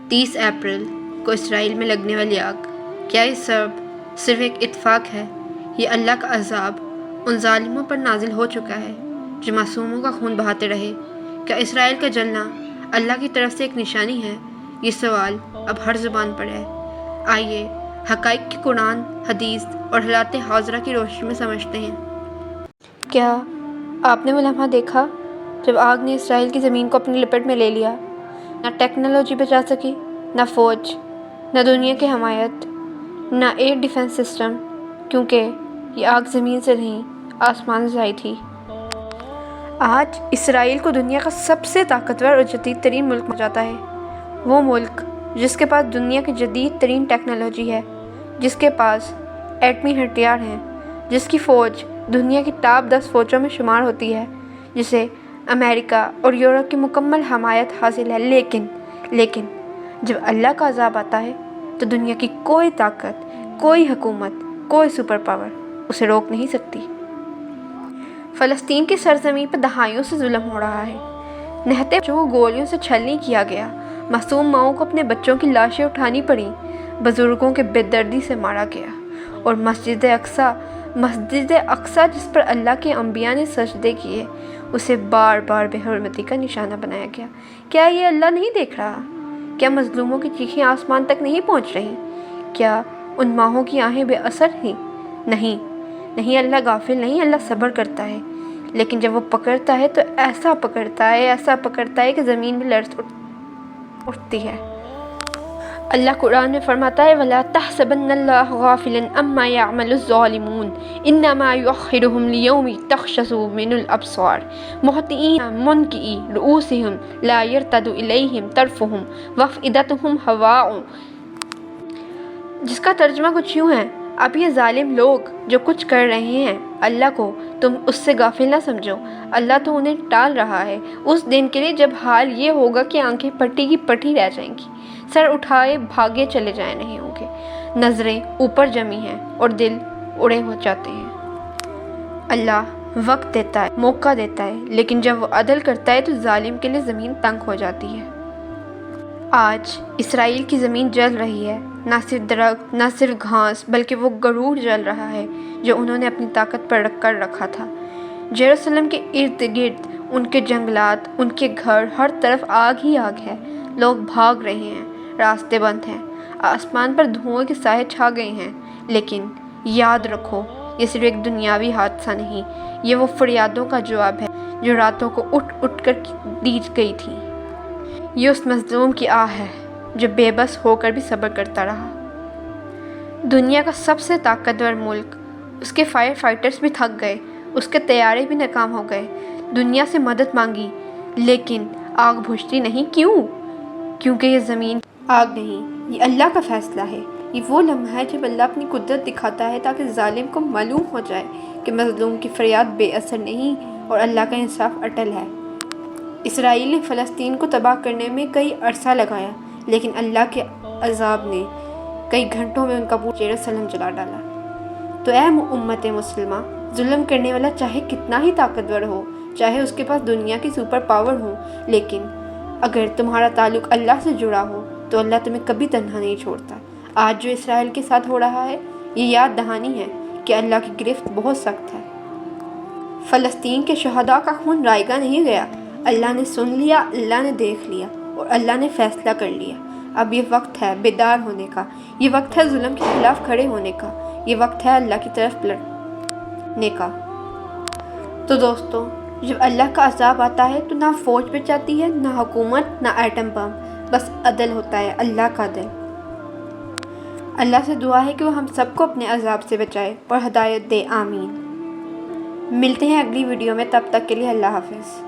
30 April کو اسرائیل میں لگنے والی آگ، کیا یہ سب صرف ایک اتفاق ہے؟ یہ اللہ کا عذاب ان ظالموں پر نازل ہو چکا ہے جو معصوموں کا خون بہاتے رہے۔ کیا اسرائیل کا جلنا اللہ کی طرف سے ایک نشانی ہے؟ یہ سوال اب ہر زبان پر ہے۔ آئیے حقائق کی قرآن، حدیث اور حالات حاضرہ کی روشنی میں سمجھتے ہیں۔ کیا آپ نے وہ لمحہ دیکھا جب آگ نے اسرائیل کی زمین کو اپنی لپیٹ میں لے لیا؟ نہ ٹیکنالوجی بچا سکی، نہ فوج، نہ دنیا کی حمایت، نہ ایئر ڈیفنس سسٹم، کیونکہ یہ آگ زمین سے نہیں آسمان سے آئی تھی۔ آج اسرائیل کو دنیا کا سب سے طاقتور اور جدید ترین ملک مانا جاتا ہے۔ وہ ملک جس کے پاس دنیا کی جدید ترین ٹیکنالوجی ہے، جس کے پاس ایٹمی ہتھیار ہیں، جس کی فوج دنیا کی ٹاپ 10 فوجوں میں شمار ہوتی ہے، جسے امریکہ اور یورپ کی مکمل حمایت حاصل ہے۔ لیکن جب اللہ کا عذاب آتا ہے تو دنیا کی کوئی طاقت، کوئی حکومت، کوئی سپر پاور اسے روک نہیں سکتی۔ فلسطین کی سرزمین پر دہائیوں سے ظلم ہو رہا ہے۔ نہتے بچوں کو گولیوں سے چھلنی کیا گیا، معصوم ماؤں کو اپنے بچوں کی لاشیں اٹھانی پڑیں، بزرگوں کے بے دردی سے مارا گیا، اور مسجد اقصیٰ جس پر اللہ کے انبیاء نے سجدے کیے، اسے بار بار بے حرمتی کا نشانہ بنایا گیا۔ کیا یہ اللہ نہیں دیکھ رہا؟ کیا مظلوموں کی چیخیں آسمان تک نہیں پہنچ رہی؟ کیا ان ماہوں کی آہیں بے اثر ہیں؟ نہیں، اللہ غافل نہیں، اللہ صبر کرتا ہے، لیکن جب وہ پکڑتا ہے تو ایسا پکڑتا ہے کہ زمین بھی لرز اٹھتی ہے۔ اللہ قرآن میں فرماتا ہے وَلَا تَحْسَبَنَّ اللَّهَ غَافِلًا عَمَّا يَعْمَلُ الظَّالِمُونَ إِنَّمَا يُؤَخِّرُهُمْ لِيَوْمٍ تَشْخَصُ فِيهِ الْأَبْصَارُ مُهْطِعِينَ مُقْنِعِي رُءُوسِهِمْ لَا يَرْتَدُّ إِلَيْهِمْ طَرْفُهُمْ وَأَفْئِدَتُهُمْ هَوَاءٌ۔ جس کا ترجمہ کچھ یوں ہے، اب یہ ظالم لوگ جو کچھ کر رہے ہیں، اللہ کو تم اس سے غافل نہ سمجھو، اللہ تو انہیں ٹال رہا ہے اس دن کے لیے جب حال یہ ہوگا کہ آنکھیں پٹی کی پٹی رہ جائیں گی، سر اٹھائے بھاگے چلے جائے نہیں ہوں گے، نظریں اوپر جمی ہیں اور دل اڑے ہو جاتے ہیں۔ اللہ وقت دیتا ہے، موقع دیتا ہے، لیکن جب وہ عدل کرتا ہے تو ظالم کے لیے زمین تنگ ہو جاتی ہے۔ آج اسرائیل کی زمین جل رہی ہے، نہ صرف درخت، نہ صرف گھاس، بلکہ وہ غرور جل رہا ہے جو انہوں نے اپنی طاقت پر رکھ کر رکھا تھا۔ یروشلم کے ارد گرد ان کے جنگلات، ان کے گھر، ہر طرف آگ ہی آگ ہے، لوگ بھاگ رہے ہیں، راستے بند ہیں، آسمان پر دھوؤں کے سائے چھا گئے ہیں۔ لیکن یاد رکھو، یہ صرف ایک دنیاوی حادثہ نہیں، یہ وہ فریادوں کا جواب ہے جو راتوں کو اٹھ کر دی گئی تھیں۔ یہ اس مظلوم کی آہ ہے جو بے بس ہو کر بھی صبر کرتا رہا۔ دنیا کا سب سے طاقتور ملک، اس کے فائر فائٹرز بھی تھک گئے، اس کے طیارے بھی ناکام ہو گئے، دنیا سے مدد مانگی، لیکن آگ بجھتی نہیں۔ کیونکہ یہ زمین آگ نہیں، یہ اللہ کا فیصلہ ہے۔ یہ وہ لمحہ ہے جب اللہ اپنی قدرت دکھاتا ہے تاکہ ظالم کو معلوم ہو جائے کہ مظلوم کی فریاد بے اثر نہیں اور اللہ کا انصاف اٹل ہے۔ اسرائیل نے فلسطین کو تباہ کرنے میں کئی عرصہ لگایا، لیکن اللہ کے عذاب نے کئی گھنٹوں میں ان کا پورا یروشلم جلا ڈالا۔ تو اے امت مسلمہ، ظلم کرنے والا چاہے کتنا ہی طاقتور ہو، چاہے اس کے پاس دنیا کی سپر پاور ہو، لیکن اگر تمہارا تعلق اللہ سے جڑا ہو تو اللہ تمہیں کبھی تنہا نہیں چھوڑتا۔ آج جو اسرائیل کے ساتھ ہو رہا ہے، یہ یاد دہانی ہے کہ اللہ کی گرفت بہت سخت ہے۔ فلسطین کے شہداء کا خون رائیگاں نہیں گیا، اللہ نے سن لیا، اللہ نے دیکھ لیا اور اللہ نے فیصلہ کر لیا۔ اب یہ وقت ہے بیدار ہونے کا، یہ وقت ہے ظلم کے خلاف کھڑے ہونے کا، یہ وقت ہے اللہ کی طرف پلٹنے کا۔ تو دوستو، جب اللہ کا عذاب آتا ہے تو نہ فوج بچاتی ہے، نہ حکومت، نہ ایٹم بم، بس عدل ہوتا ہے، اللہ کا عدل۔ اللہ سے دعا ہے کہ وہ ہم سب کو اپنے عذاب سے بچائے اور ہدایت دے، آمین۔ ملتے ہیں اگلی ویڈیو میں، تب تک کے لیے اللہ حافظ۔